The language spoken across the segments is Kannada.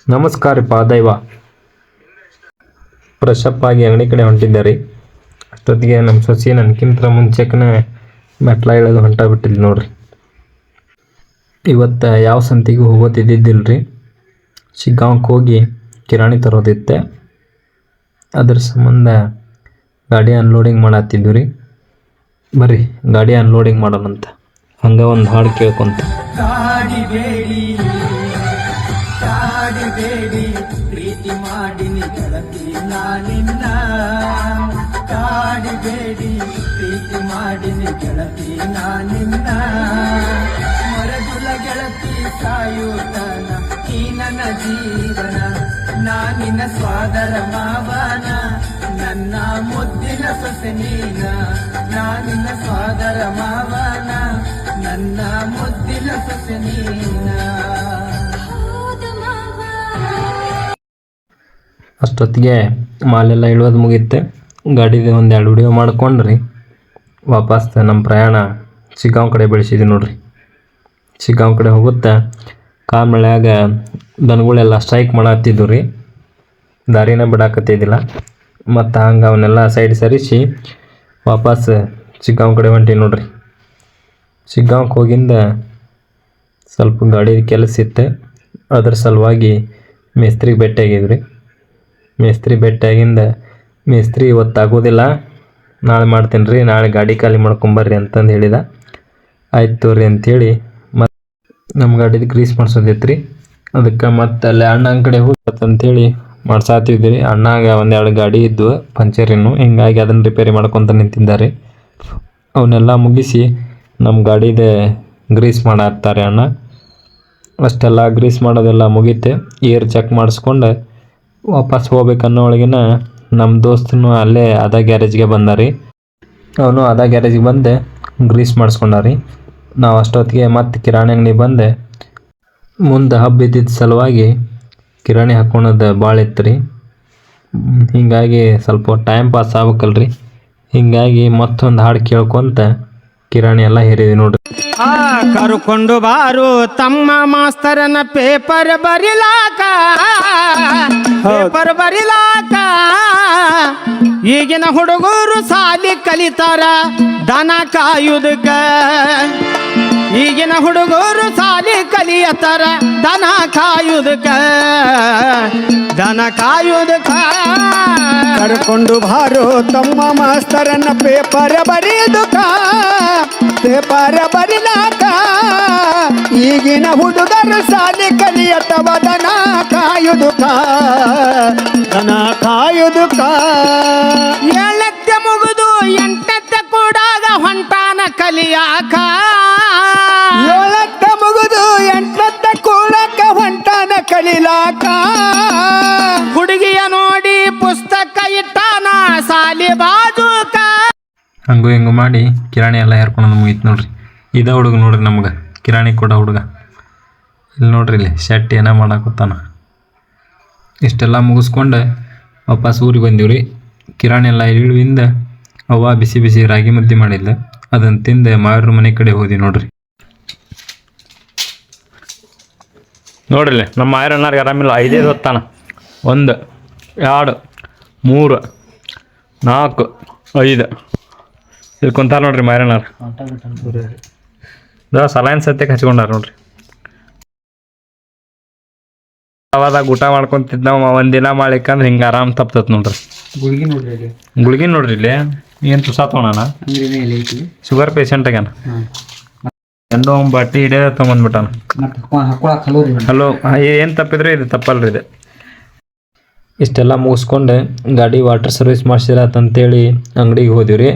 ನಮಸ್ಕಾರ ದೈವ ಫ್ರೆಶಪ್ ಆಗಿ ಅಂಗಡಿ ಕಡೆ ಹೊಂಟಿದ್ದಾರೆ. ಅಷ್ಟೊತ್ತಿಗೆ ನಮ್ಮ ಸೊಸಿ ನನಗಿಂತ ಮುಂಚೆಕನೆ ಮೆಟ್ಲ ಇಳಿದು ಹೊಂಟ ಬಿಟ್ಟಿದ್ದು ನೋಡ್ರಿ. ಇವತ್ತು ಯಾವ ಸಂತಿಗೂ ಹೋಗೋತಿದ್ದಿದ್ದಿಲ್ರಿ. ಶಿಗ್ಗಾಂವ್ಗೆ ಹೋಗಿ ಕಿರಾಣಿ ತರೋದಿತ್ತೆ. ಅದ್ರ ಸಂಬಂಧ ಗಾಡಿ ಅನ್ಲೋಡಿಂಗ್ ಮಾಡತ್ತಿದ್ವಿ ರೀ. ಬರ್ರಿ ಗಾಡಿ ಅನ್ಲೋಡಿಂಗ್ ಮಾಡೋಣಂತ. ಹಂಗೆ ಒಂದು ಹಾಡು ಕೇಳ್ಕೊಂತ ಕಾಡಬೇಡಿ ಪ್ರೀತಿ ಮಾಡಿನಿ ಗೆಳತಿ ನಾನಿನ್ನ ಕಾಡಬೇಡಿ ಪ್ರೀತಿ ಮಾಡಿನಿ ಗೆಳತಿ ನಾನಿನ್ನ ಮರಗುಲ ಗೆಳತಿ ಸಾಯುತನ ಈ ನನ್ನ ಜೀವನ ನಾನಿನ ಸ್ವಾದರ ಮಾವನ ನನ್ನ ಮುದ್ದಿನ ಸೊಸೆ ನೀನ ನಾನಿನ ಸ್ವಾದರ ಮಾವನ ನನ್ನ ಮುದ್ದಿನ ಸೊಸೆ ನೀನ. ಅಷ್ಟೊತ್ತಿಗೆ ಮಾಲೆಲ್ಲ ಇಳೋದು ಮುಗಿಯುತ್ತೆ. ಗಾಡಿದು ಒಂದು 2 ವಿಡಿಯೋ ಮಾಡ್ಕೊಂಡ್ರಿ ವಾಪಸ್ ನಮ್ಮ ಪ್ರಯಾಣ ಶಿಗ್ಗಾಂವ್ ಕಡೆ ಬೆಳೆಸಿದ್ವಿ ನೋಡ್ರಿ. ಶಿಗ್ಗಾಂವ್ ಕಡೆ ಹೋಗುತ್ತೆ ಕಾಲ್ಮಳ್ಯಾಗ ದನಗಳೆಲ್ಲ ಸ್ಟ್ರೈಕ್ ಮಾಡತ್ತಿದ್ವು ರೀ. ದಾರಿನ ಬಿಡಾಕತ್ತಿದ್ದಿಲ್ಲ. ಮತ್ತು ಹಂಗೆ ಅವನ್ನೆಲ್ಲ ಸೈಡ್ ಸರಿಸಿ ವಾಪಸ್ ಶಿಗ್ಗಾಂವ್ ಕಡೆ ಹೊಂಟಿ ನೋಡ್ರಿ. ಶಿಗ್ಗಾಂವ್ಗೆ ಹೋಗಿಂದ ಸ್ವಲ್ಪ ಗಾಡಿ ಕೆಲಸ ಇತ್ತು. ಅದ್ರ ಸಲುವಾಗಿ ಮೇಸ್ತ್ರಿಗೆ ಭೇಟಿಯಾಗಿದ್ವಿ. ಮೇಸ್ತ್ರಿ ಭೇಟಿಯಾಗಿಂದ ಮೇಸ್ತ್ರಿ ಇವತ್ತು ಆಗೋದಿಲ್ಲ, ನಾಳೆ ಮಾಡ್ತೀನಿ ರೀ, ನಾಳೆ ಗಾಡಿ ಖಾಲಿ ಮಾಡ್ಕೊಂಬರ್ರಿ ಅಂತಂದು ಹೇಳಿದ. ಆಯ್ತು ತೋರಿ ಅಂಥೇಳಿ ಮತ್ತು ನಮ್ಮ ಗಾಡಿದು ಗ್ರೀಸ್ ಮಾಡ್ಸೋದೈತೆ ರೀ. ಅದಕ್ಕೆ ಮತ್ತೆ ಅಲ್ಲಿ ಅಣ್ಣನ ಕಡೆ ಹೋಗ್ತಂತೇಳಿ ಮಾಡ್ಸಾತಿದ್ವಿ ರೀ. ಅಣ್ಣಾಗ 1-2 ಗಾಡಿ ಇದ್ವು ಪಂಚರಿನ್ನು, ಹಿಂಗಾಗಿ ಅದನ್ನು ರಿಪೇರಿ ಮಾಡ್ಕೊತ ನಿಂತಿದ್ದಾರೆ. ಅವನ್ನೆಲ್ಲ ಮುಗಿಸಿ ನಮ್ಮ ಗಾಡಿದೆ ಗ್ರೀಸ್ ಮಾಡಾಕ್ತಾರೆ ಅಣ್ಣ. ಅಷ್ಟೆಲ್ಲ ಗ್ರೀಸ್ ಮಾಡೋದೆಲ್ಲ ಮುಗೀತೆ. ಏರ್ ಚೆಕ್ ಮಾಡಿಸ್ಕೊಂಡು ವಾಪಸ್ ಹೋಗ್ಬೇಕನ್ನೋ ಒಳಗಿನ ನಮ್ಮ ದೋಸ್ತನು ಅಲ್ಲೇ ಅದ ಗ್ಯಾರೇಜ್ಗೆ ಬಂದ ರೀ. ಅವನು ಅದ ಗ್ಯಾರೇಜಿಗೆ ಬಂದೆ ಗ್ರೀಸ್ ಮಾಡಿಸ್ಕೊಂಡಾರಿ. ನಾವು ಅಷ್ಟೊತ್ತಿಗೆ ಮತ್ತೆ ಕಿರಾಣಿ ಅಂಗಡಿ ಬಂದೆ. ಮುಂದೆ ಹಬ್ಬ ಇದ್ದಿದ್ದ ಸಲುವಾಗಿ ಕಿರಾಣಿ ಹಾಕ್ಕೊಳೋದು ಭಾಳ ಇತ್ತು ರೀ. ಹೀಗಾಗಿ ಸ್ವಲ್ಪ ಟೈಮ್ ಪಾಸ್ ಆಗ್ಬೇಕಲ್ರಿ. ಹೀಗಾಗಿ ಮತ್ತೊಂದು ಹಾಡು ಕೇಳ್ಕೊಂತ ಕಿರಾಣಿ ಎಲ್ಲ ಹೇರಿದ್ವಿ ನೋಡ್ರಿ. ಕರ್ಕೊಂಡು ಬಾರು ತಮ್ಮ ಮಾಸ್ತರನ ಪೇಪರ್ ಬರಿಲಾಕ ಈಗಿನ ಹುಡುಗರು ಸಾಲಿ ಕಲಿತಾರ ದನ ಕಾಯುದಕ್ಕ. ಈಗಿನ ಹುಡುಗರು ಸಾಲಿ ಕಲಿಯತಾರ ದನ ಕಾಯುದಕ್ಕ. ಕರ್ಕೊಂಡು ಬಾರು ತಮ್ಮ ಮಾಸ್ತರನ ಪೇಪರ್ ಬರಿಲಾಕ ಈಗಿನ ಹುಡುಗರು ಸಾಲಿ ಕಲಿಯತವ ದನ ಕಾಯುದುಕ. 7ಕ್ಕೆ ಮುಗಿದು 8ಕ್ಕೆ ಕೂಡಾಗ ಹೊಂಟಾನ ಕಲಿಯಾಕ. 7ಕ್ಕೆ ಮುಗಿದು 8ಕ್ಕೆ ಕೂಡಕ ಹೊಂಟಾನ ಕಲಿಲಾಕ. ಹುಡುಗಿಯ ನೋಡಿ ಪುಸ್ತಕ ಇಟ್ಟಾನ ಸಾಲಿ ಬಾಜುಕ. ಹಂಗೂ ಹಿಂಗೂ ಮಾಡಿ ಕಿರಾಣಿ ಎಲ್ಲ ಹೇರ್ಕೊಂಡು ಮುಗೀತು ನೋಡ್ರಿ. ಇದೇ ಹುಡುಗ ನೋಡ್ರಿ ನಮ್ಗೆ ಕಿರಾಣಿ ಕೊಡೋ ಹುಡುಗ. ಇಲ್ಲಿ ನೋಡ್ರಿ ಇಲ್ಲಿ ಶರ್ಟ್ ಏನೋ ಮಾಡಾಕತ್ತಾನ. ಇಷ್ಟೆಲ್ಲ ಮುಗಿಸ್ಕೊಂಡು ವಾಪಸ್ ಊರಿಗೆ ಬಂದೀವಿ ರೀ. ಕಿರಾಣಿ ಎಲ್ಲ ಇಳಿವಿಂದ ಅವ್ವ ಬಿಸಿ ಬಿಸಿ ರಾಗಿ ಮುದ್ದೆ ಮಾಡಿದ್ಲು. ಅದನ್ನು ತಿಂದು ಮಾವ್ರ ಮನೆ ಕಡೆ ಹೋದ್ವಿ ನೋಡ್ರಿ. ನೋಡ್ರಿ ನಮ್ಮ ಮಾಯರಣ್ಣಾರಿಗೆ ಆರಾಮಿಲ್ಲ. 5 ಹೊತ್ತಾನ. 1 2 3 4 5 ಇಲ್ಲಿ ಕುಂತಾರ ನೋಡ್ರಿ ಮಾಯರಣ್ಣಾರ. ಸಲೈನ್ ಸತ್ಯಕ್ಕೆ ಹಚ್ಕೊಂಡಾರ ನೋಡ್ರಿ. ಅವಾದಾಗ ಊಟ ಮಾಡ್ಕೊಂತಿದ್ ನಾವು ಒಂದಿನ ಮಾಡ್ಲಿಕ್ಕಂದ್ರೆ ಹಿಂಗೆ ಆರಾಮ್ ತಪ್ತತ್ ನೋಡ್ರಿ. ಗುಳಿಗೆ ನೋಡ್ರಿ ಇಲ್ಲಿ ಏನು ತುಸಾ ತೊಗೊಳಣ. ಶುಗರ್ ಪೇಷಂಟ್ ಆಗ್ಯಾನ. ಎಂಡೋ ಬಟ್ಟಿ ಹಿಡಿಯೋದ ತೊಗೊಂಬಂದ್ಬಿಟ್ಟಾನ. ಹಲೋ ಏನು ತಪ್ಪಿದ್ರೆ ಇದು ತಪ್ಪಲ್ರಿ ಇದು. ಇಷ್ಟೆಲ್ಲ ಮುಗಿಸ್ಕೊಂಡು ಗಾಡಿ ವಾಟರ್ ಸರ್ವಿಸ್ ಮಾಡಿಸಿರತ್ತಂತೇಳಿ ಅಂಗಡಿಗೆ ಹೋದಿವಿ ರೀ.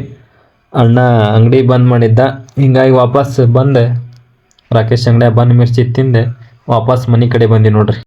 ಅಣ್ಣ ಅಂಗಡಿ ಬಂದ್ ಮಾಡಿದ್ದ. ಹಿಂಗಾಗಿ ವಾಪಸ್ ಬಂದೆ ರಾಕೇಶ್ ಅಂಗಡಿಯಾಗ ಬಂದು ಮಿರ್ಚಿ ತಿಂದೆ ವಾಪಸ್ ಮನೆ ಕಡೆ ಬಂದಿ ನೋಡ್ರಿ.